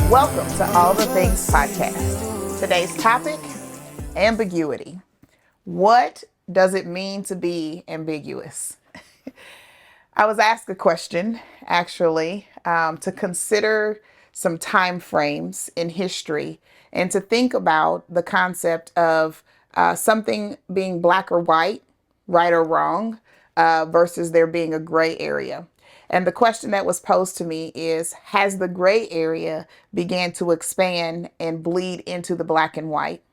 Welcome to All the Things Podcast. Today's topic, ambiguity. What does it mean to be ambiguous? I was asked a question, actually, to consider some time frames in history and to think about the concept of something being black or white, right or wrong, versus there being a gray area. And the question that was posed to me is, has the gray area began to expand and bleed into the black and white?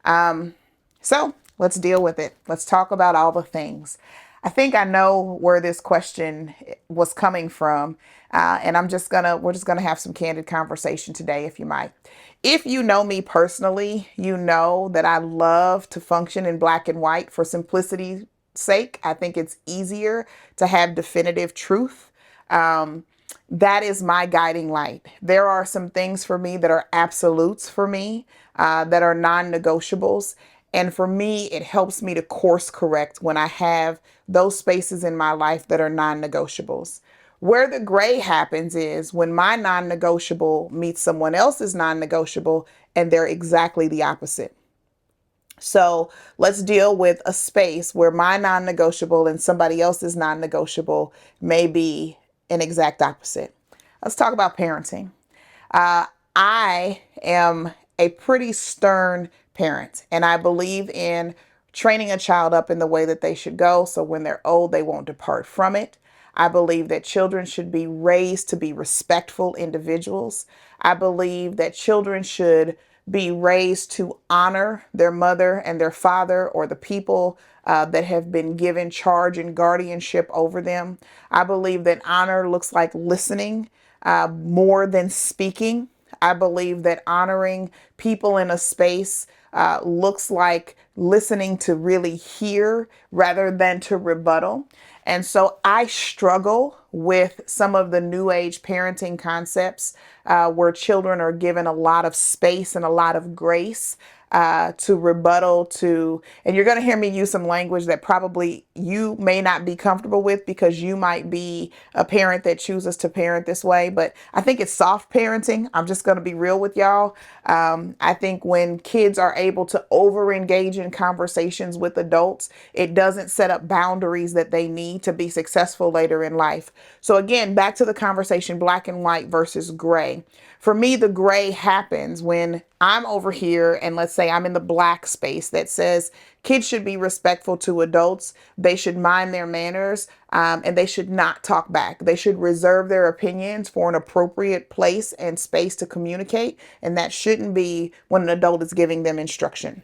So let's deal with it. Let's talk about all the things. I think I know where this question was coming from. And we're just gonna have some candid conversation today, if you might. If you know me personally, you know that I love to function in black and white for simplicity's sake. I think it's easier to have definitive truth. That is my guiding light. There are some things for me that are absolutes for me, that are non-negotiables. And for me, it helps me to course correct when I have those spaces in my life that are non-negotiables. Where the gray happens is when my non-negotiable meets someone else's non-negotiable and they're exactly the opposite. So let's deal with a space where my non-negotiable and somebody else's non-negotiable may be an exact opposite. Let's talk about parenting. I am a pretty stern parent, and I believe in training a child up in the way that they should go, so when they're old, they won't depart from it. I believe that children should be raised to be respectful individuals. I believe that children should be raised to honor their mother and their father, or the people that have been given charge and guardianship over them. I believe that honor looks like listening more than speaking. I believe that honoring people in a space looks like listening to really hear rather than to rebuttal. And so I struggle with some of the new age parenting concepts where children are given a lot of space and a lot of grace to rebuttal to, and you're going to hear me use some language that probably you may not be comfortable with because you might be a parent that chooses to parent this way, but I think it's soft parenting. I'm just going to be real with y'all. I think when kids are able to over engage in conversations with adults, it doesn't set up boundaries that they need to be successful later in life. So again, back to the conversation, black and white versus gray. For me, the gray happens when I'm over here and let's say I'm in the black space that says kids should be respectful to adults. They should mind their manners, and they should not talk back. They should reserve their opinions for an appropriate place and space to communicate. And that shouldn't be when an adult is giving them instruction.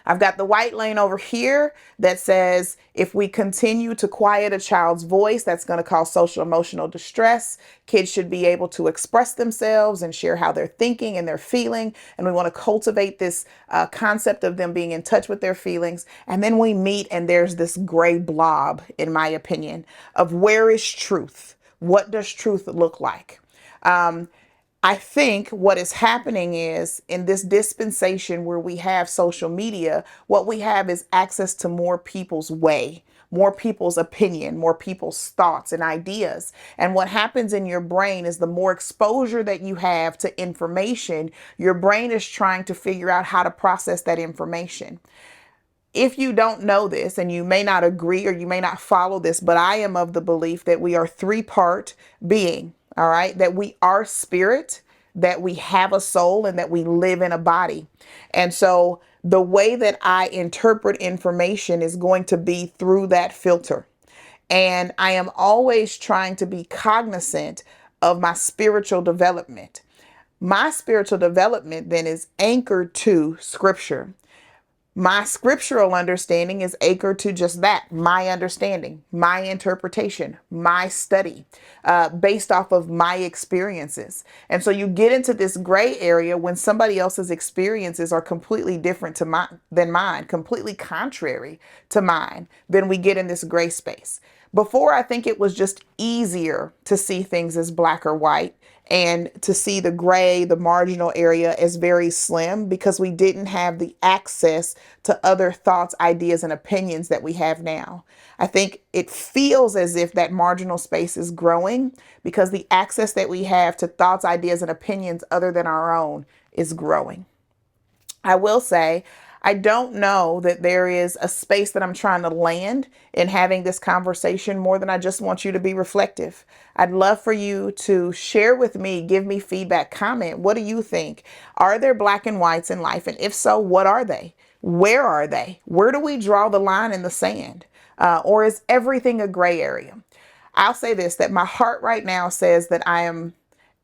I've got the white lane over here that says if we continue to quiet a child's voice, that's going to cause social emotional distress. Kids should be able to express themselves and share how they're thinking and they're feeling. And we want to cultivate this concept of them being in touch with their feelings. And then we meet and there's this gray blob, in my opinion, of where is truth? What does truth look like? I think what is happening is in this dispensation where we have social media, what we have is access to more people's way, more people's opinion, more people's thoughts and ideas. And what happens in your brain is the more exposure that you have to information, your brain is trying to figure out how to process that information. If you don't know this, and you may not agree or you may not follow this, but I am of the belief that we are three-part being. All right, that we are spirit, that we have a soul, and that we live in a body. And so the way that I interpret information is going to be through that filter. And I am always trying to be cognizant of my spiritual development. My spiritual development then is anchored to scripture. My scriptural understanding is anchored to just that, my understanding, my interpretation, my study, based off of my experiences. And so you get into this gray area when somebody else's experiences are completely different than mine, completely contrary to mine. Then we get in this gray space. Before, I think it was just easier to see things as black or white and to see the gray, the marginal area, as very slim because we didn't have the access to other thoughts, ideas, and opinions that we have now. I think it feels as if that marginal space is growing because the access that we have to thoughts, ideas, and opinions other than our own is growing. I will say, I don't know that there is a space that I'm trying to land in having this conversation more than I just want you to be reflective. I'd love for you to share with me, give me feedback, comment. What do you think? Are there black and whites in life? And if so, what are they? Where are they? Where do we draw the line in the sand? Or is everything a gray area? I'll say this, that my heart right now says that I am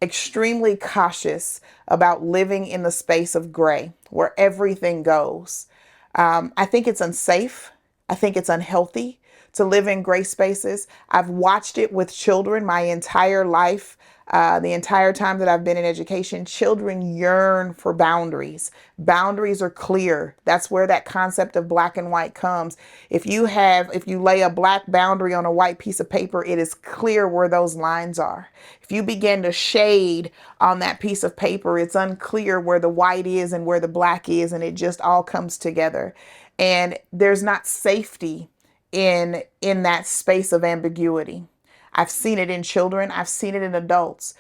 extremely cautious about living in the space of gray where everything goes. I think it's unsafe. I think it's unhealthy to live in gray spaces. I've watched it with children my entire life. The entire time that I've been in education, children yearn for boundaries. Boundaries are clear. That's where that concept of black and white comes. If you lay a black boundary on a white piece of paper, it is clear where those lines are. If you begin to shade on that piece of paper, it's unclear where the white is and where the black is, and it just all comes together. And there's not safety in that space of ambiguity. I've seen it in children. I've seen it in adults.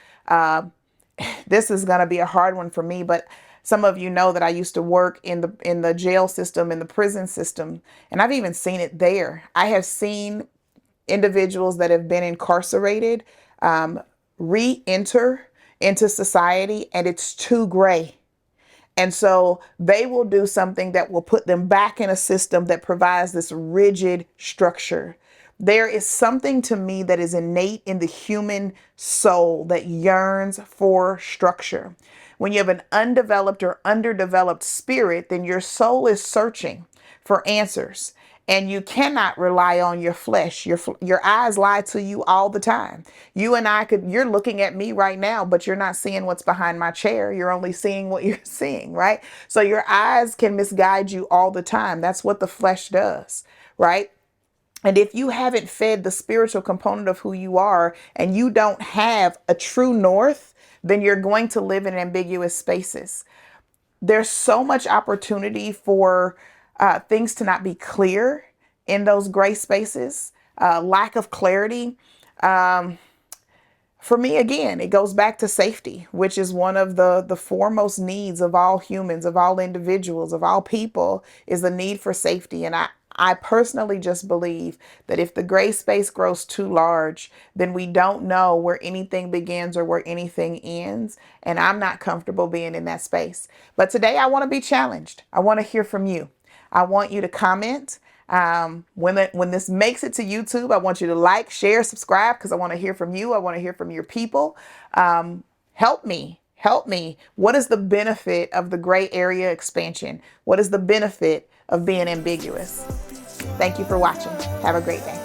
This is going to be a hard one for me, but some of you know that I used to work in the jail system, in the prison system, and I've even seen it there. I have seen individuals that have been incarcerated re-enter into society, and it's too gray. And so they will do something that will put them back in a system that provides this rigid structure. There is something to me that is innate in the human soul that yearns for structure. When you have an undeveloped or underdeveloped spirit, then your soul is searching for answers. And you cannot rely on your flesh. Your eyes lie to you all the time. You're looking at me right now, but you're not seeing what's behind my chair. You're only seeing what you're seeing, right? So your eyes can misguide you all the time. That's what the flesh does, right? And if you haven't fed the spiritual component of who you are and you don't have a true north, then you're going to live in ambiguous spaces. There's so much opportunity for things to not be clear in those gray spaces, lack of clarity. For me, again, it goes back to safety, which is one of the foremost needs of all humans, of all individuals, of all people, is the need for safety. And I personally just believe that if the gray space grows too large, then we don't know where anything begins or where anything ends. And I'm not comfortable being in that space. But today I want to be challenged. I want to hear from you. I want you to comment. When this makes it to YouTube, I want you to like, share, subscribe, because I want to hear from you. I want to hear from your people. Help me. What is the benefit of the gray area expansion? What is the benefit of being ambiguous? Thank you for watching. Have a great day.